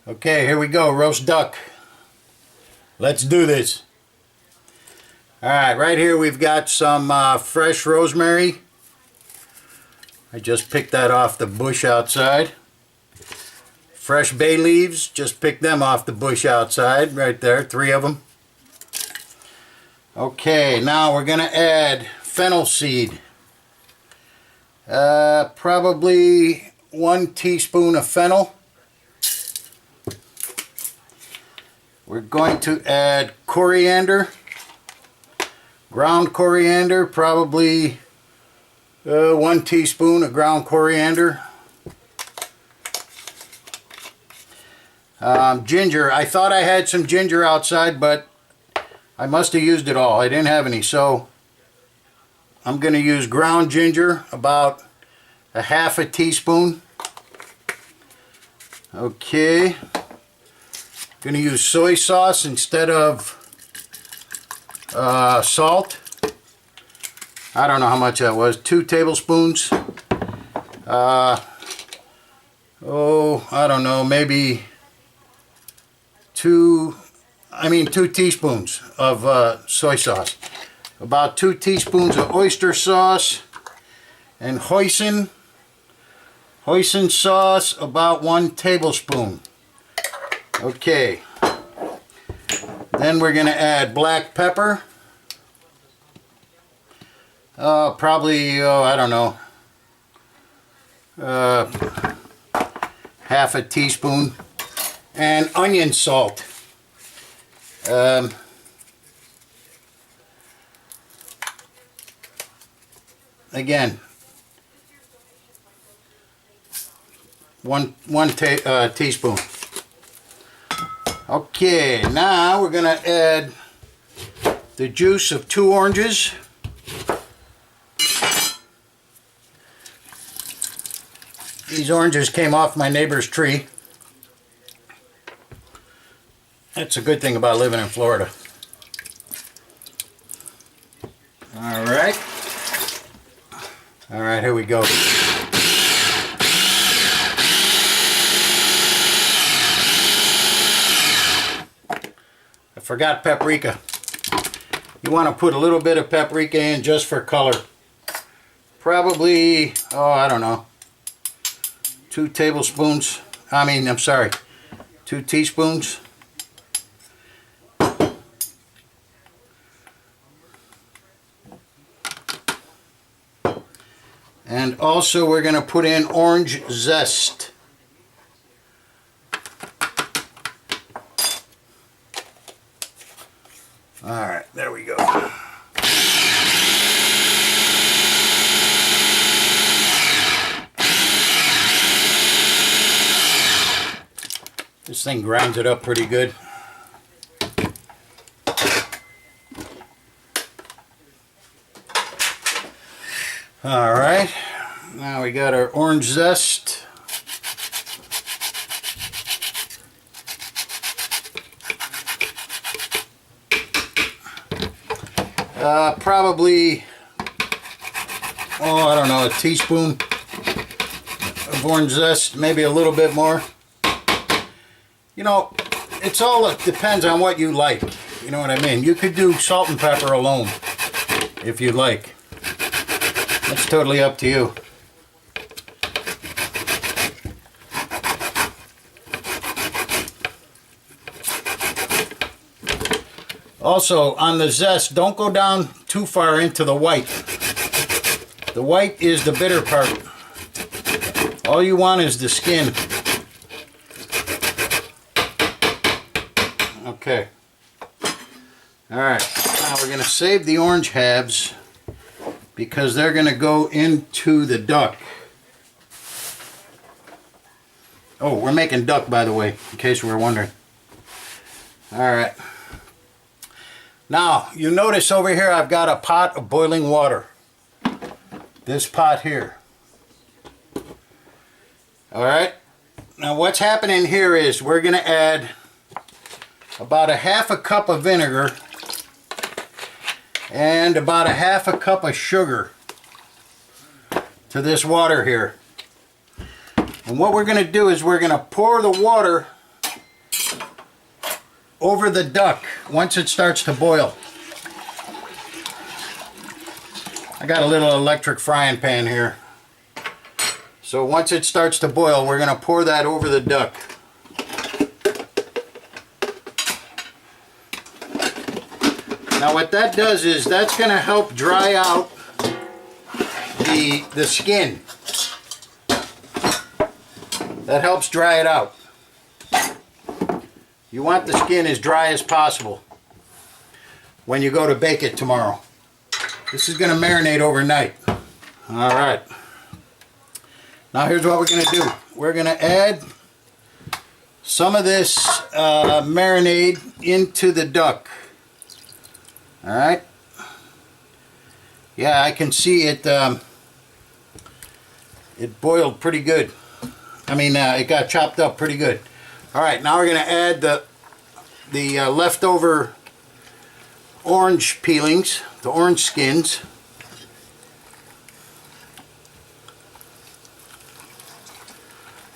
Okay, here we go, roast duck. Let's do this. Alright, right here we've got some fresh rosemary. I just picked that off the bush outside. Fresh bay leaves, just picked them off the bush outside, right there, 3 of them. Okay, now we're going to add fennel seed. Probably 1 teaspoon of fennel. We're going to add coriander, ground coriander, probably 1 teaspoon of ground coriander. Ginger, I thought I had some ginger outside, but I must have used it all. I didn't have any, so I'm going to use ground ginger, about a half a teaspoon. Okay. Going to use soy sauce instead of salt. I don't know how much that was. 2 tablespoons. I don't know, maybe 2 teaspoons of soy sauce. About 2 teaspoons of oyster sauce. And hoisin sauce, about 1 tablespoon. Okay, then we're going to add black pepper, probably, I don't know, half a teaspoon, and onion salt. Again, one teaspoon. Okay, now we're going to add the juice of 2 oranges. These oranges came off my neighbor's tree. That's a good thing about living in Florida. Alright. Alright, here we go. I forgot paprika. You want to put a little bit of paprika in just for color. Probably, I don't know, 2 tablespoons. I'm sorry, 2 teaspoons. And also we're going to put in orange zest. Alright, there we go. This thing grinds it up pretty good. Alright, now we got our orange zest. Probably, I don't know, a teaspoon of orange zest, maybe a little bit more. You know, it depends on what you like. You know what I mean? You could do salt and pepper alone if you like. That's totally up to you. Also, on the zest, don't go down too far into the white. The white is the bitter part. All you want is the skin. Okay. Alright, now we're going to save the orange halves because they're going to go into the duck. Oh, we're making duck, by the way, in case you were wondering. Alright. Now, you notice over here I've got a pot of boiling water. This pot here. Alright? Now what's happening here is we're going to add about a half a cup of vinegar and about a half a cup of sugar to this water here. And what we're going to do is we're going to pour the water over the duck once it starts to boil. I got a little electric frying pan here. So once it starts to boil, we're going to pour that over the duck. Now what that does is that's going to help dry out the skin. That helps dry it out. You want the skin as dry as possible when you go to bake it tomorrow. This is going to marinate overnight. Alright. Now here's what we're going to do. We're going to add some of this marinade into the duck. Alright. Yeah, I can see it. It boiled pretty good. I mean, it got chopped up pretty good. Alright, now we're going to add the leftover orange peelings, the orange skins.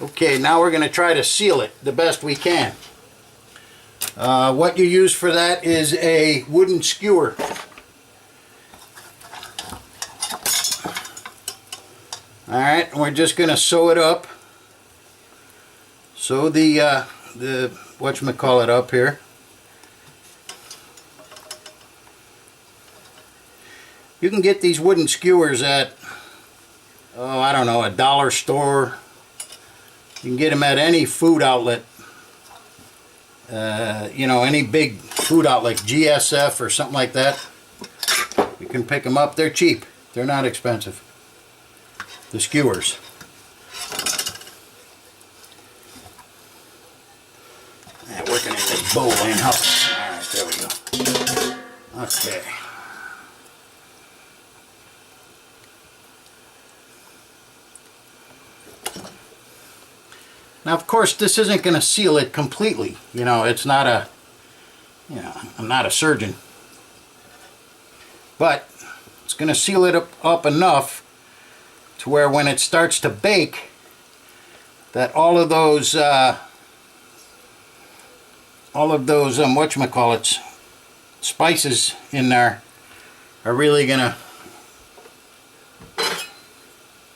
Okay, now we're going to try to seal it the best we can. What you use for that is a wooden skewer. Alright, we're just going to sew it up. Sew the whatchamacallit up here. You can get these wooden skewers at, oh, I don't know, a dollar store. You can get them at any food outlet. You know, any big food outlet, like GSF or something like that. You can pick them up. They're cheap. They're not expensive. The skewers. Yeah, working in this bowl ain't helping. Alright, there we go. Okay. Now, of course, this isn't going to seal it completely. You know, it's not a, you know, I'm not a surgeon. But it's going to seal it up enough to where when it starts to bake, that all of those whatchamacallits, spices in there are really going to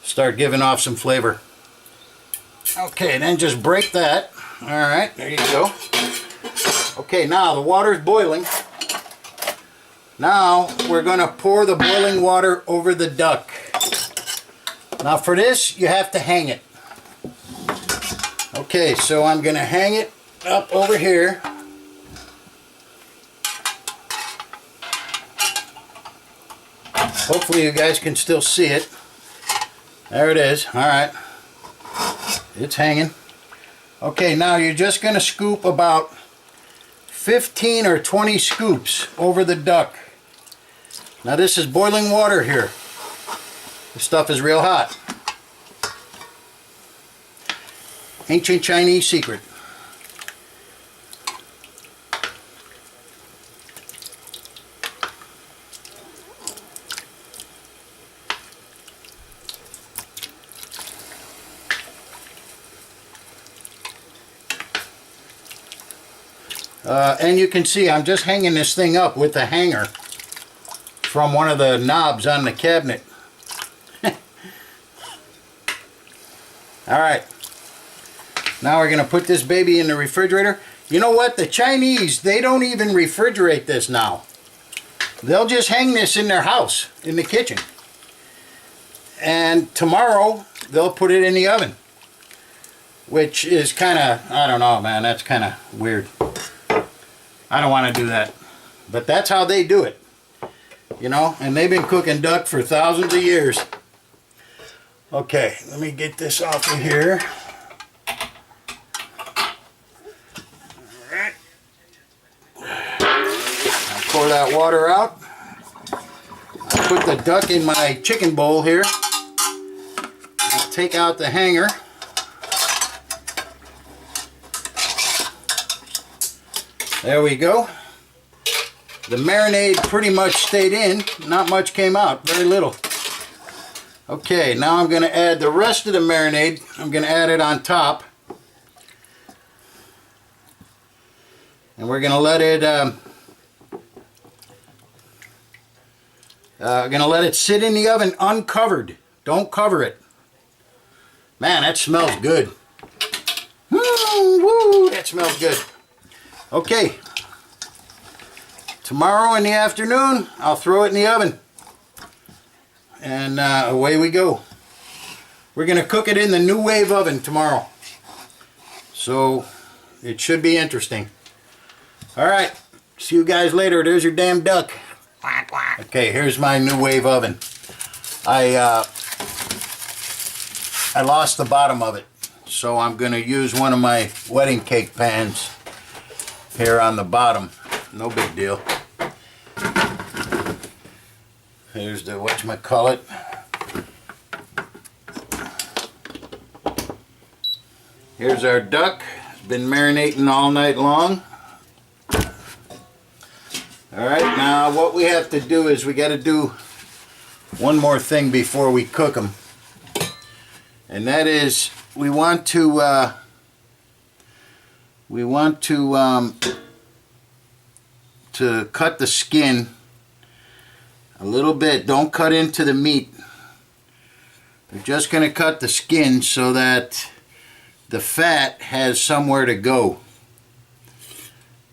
start giving off some flavor. Okay, then just break that. Alright, there you go. Okay, now the water's boiling. Now we're going to pour the boiling water over the duck. Now for this, you have to hang it. Okay, so I'm going to hang it up over here. Hopefully you guys can still see it. There it is. Alright. It's hanging. Okay, now you're just going to scoop about 15 or 20 scoops over the duck. Now this is boiling water here. This stuff is real hot. Ancient Chinese secret. And you can see I'm just hanging this thing up with a hanger from one of the knobs on the cabinet. Alright, now we're going to put this baby in the refrigerator. You know what? The Chinese, they don't even refrigerate this now. They'll just hang this in their house, in the kitchen. And tomorrow, they'll put it in the oven. Which is kind of, I don't know, man, that's kind of weird. I don't want to do that. But that's how they do it. You know, and they've been cooking duck for thousands of years. Okay, let me get this off of here. Alright. I'll pour that water out. I'll put the duck in my chicken bowl here. I'll take out the hanger. There we go. The marinade pretty much stayed in. Not much came out. Very little. Okay, now I'm going to add the rest of the marinade. I'm going to add it on top. And and we're gonna let it sit in the oven uncovered. Don't cover it. Man, that smells good. Woo, that smells good. Okay. Tomorrow in the afternoon, I'll throw it in the oven. And away we go. We're going to cook it in the New Wave oven tomorrow. So, it should be interesting. Alright, see you guys later. There's your damn duck. Okay, here's my New Wave oven. I lost the bottom of it. So I'm going to use one of my wedding cake pans here on the bottom. No big deal. Here's the whatchamacallit. Here's our duck. It's been marinating all night long. Alright, now what we have to do is we got to do one more thing before we cook them. And that is we want to cut the skin a little bit. Don't cut into the meat. We're just going to cut the skin so that the fat has somewhere to go.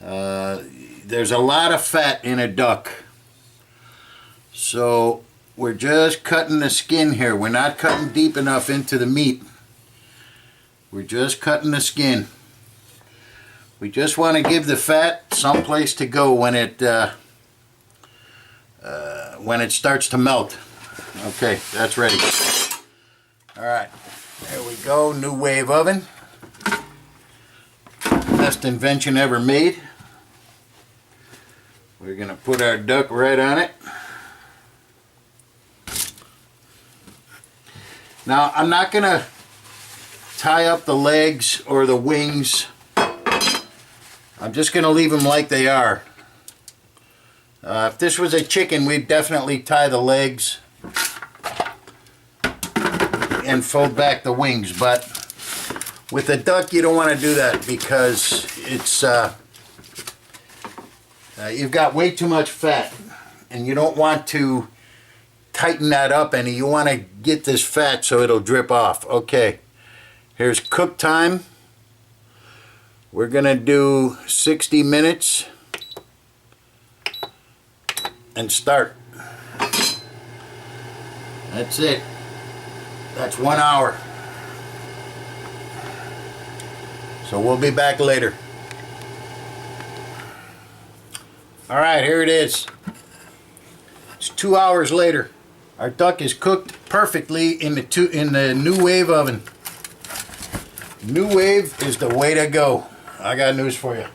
There's a lot of fat in a duck. So we're just cutting the skin here. We're not cutting deep enough into the meat. We're just cutting the skin. We just want to give the fat some place to go when it starts to melt. Okay, that's ready. Alright, there we go. New Wave oven. Best invention ever made. We're going to put our duck right on it. Now, I'm not going to tie up the legs or the wings. I'm just going to leave them like they are. If this was a chicken, we'd definitely tie the legs and fold back the wings. But with a duck, you don't want to do that because it's you've got way too much fat, and you don't want to tighten that up any. You want to get this fat so it'll drip off. Okay, here's cook time. We're gonna do 60 minutes and start. That's it. That's 1 hour. So we'll be back later. Alright, here it is. It's 2 hours later. Our duck is cooked perfectly in the New Wave oven. New Wave is the way to go. I got news for you.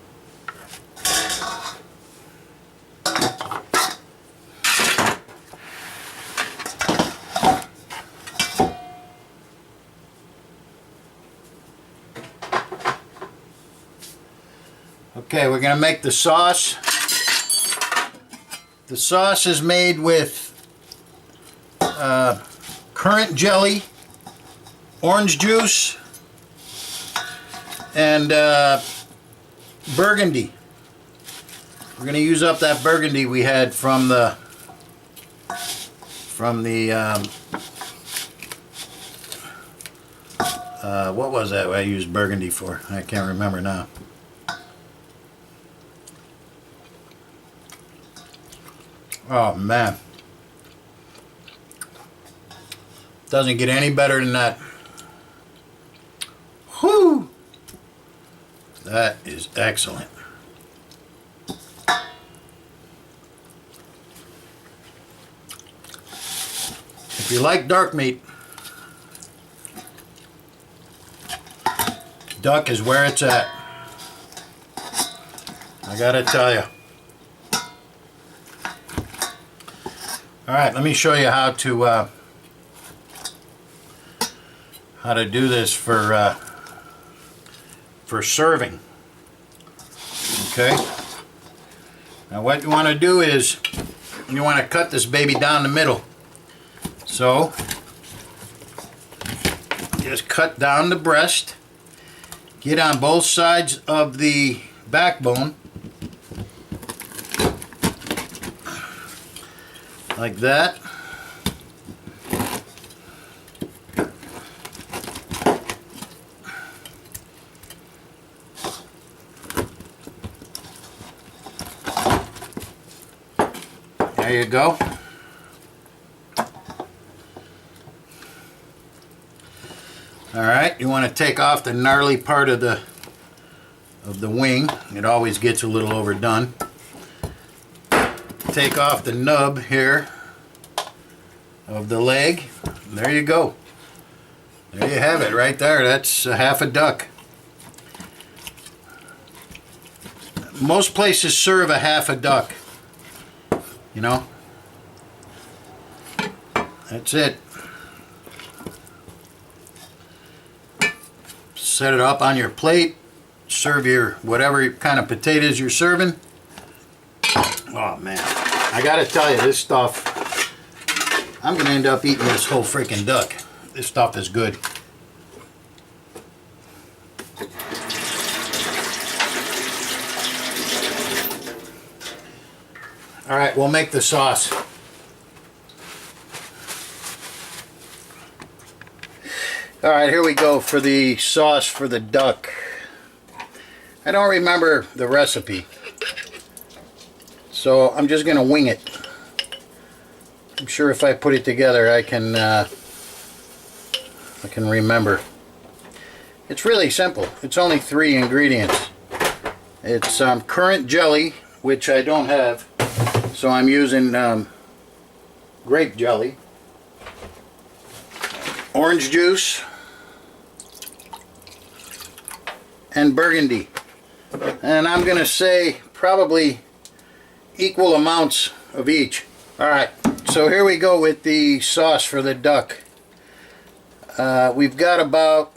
Okay, we're going to make the sauce. The sauce is made with currant jelly, orange juice, and burgundy. We're going to use up that burgundy we had from the what was that I used burgundy for? I can't remember now. Oh man, doesn't get any better than that. Whew! That is excellent. If you like dark meat, duck is where it's at. I gotta tell you. Alright, let me show you how to do this for serving. Okay? Now what you want to do is you want to cut this baby down the middle. So just cut down the breast, get on both sides of the backbone, like that. There you go. Alright, you want to take off the gnarly part of the wing. It always gets a little overdone. Take off the nub here of the leg. There you go. There you have it right there. That's half a duck. Most places serve a half a duck. You know? That's it. Set it up on your plate. Serve your whatever kind of potatoes you're serving. Oh man, I gotta tell you, this stuff, I'm gonna end up eating this whole freaking duck. This stuff is good. Alright, we'll make the sauce. Alright, here we go for the sauce for the duck. I don't remember the recipe, so I'm just going to wing it. I'm sure if I put it together I can remember. It's really simple. It's only 3 ingredients. It's currant jelly, which I don't have, so I'm using grape jelly, orange juice, and burgundy. And I'm going to say probably equal amounts of each. Alright, so here we go with the sauce for the duck. We've got about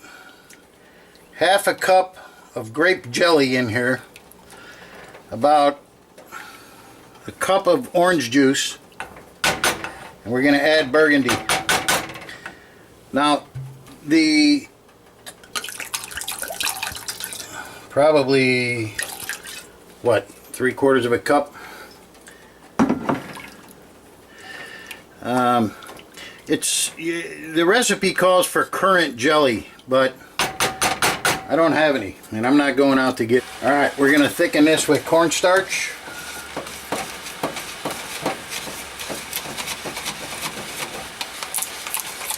half a cup of grape jelly in here, about a cup of orange juice, and we're going to add burgundy. Now, the probably, what, 3/4 of a cup? The recipe calls for currant jelly, but I don't have any, and I'm not going out to get. Alright, we're going to thicken this with cornstarch.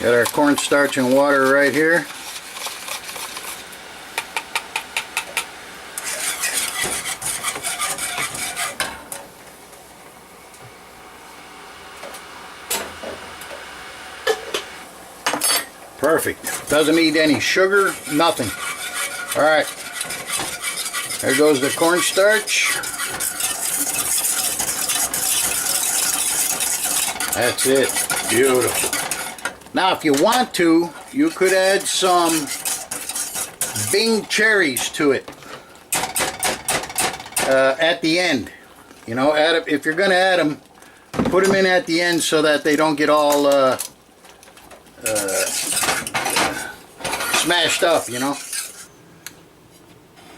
Got our cornstarch and water right here. Perfect. Doesn't need any sugar, nothing. Alright. There goes the cornstarch. That's it. Beautiful. Now if you want to, you could add some Bing cherries to it at the end. You know, if you're going to add them, put them in at the end so that they don't get all smashed up, you know.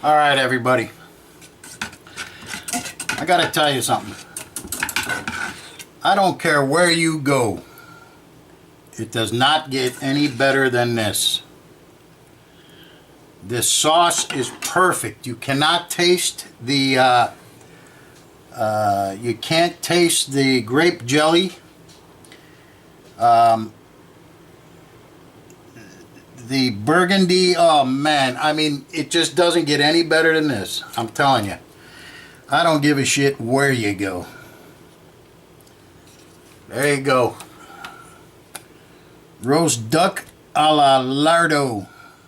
Alright everybody, I gotta tell you something. I don't care where you go, it does not get any better than this. This sauce is perfect. You cannot taste the you can't taste the grape jelly. The burgundy, oh man, I mean, it just doesn't get any better than this. I'm telling you. I don't give a shit where you go. There you go. Roast duck a la lardo.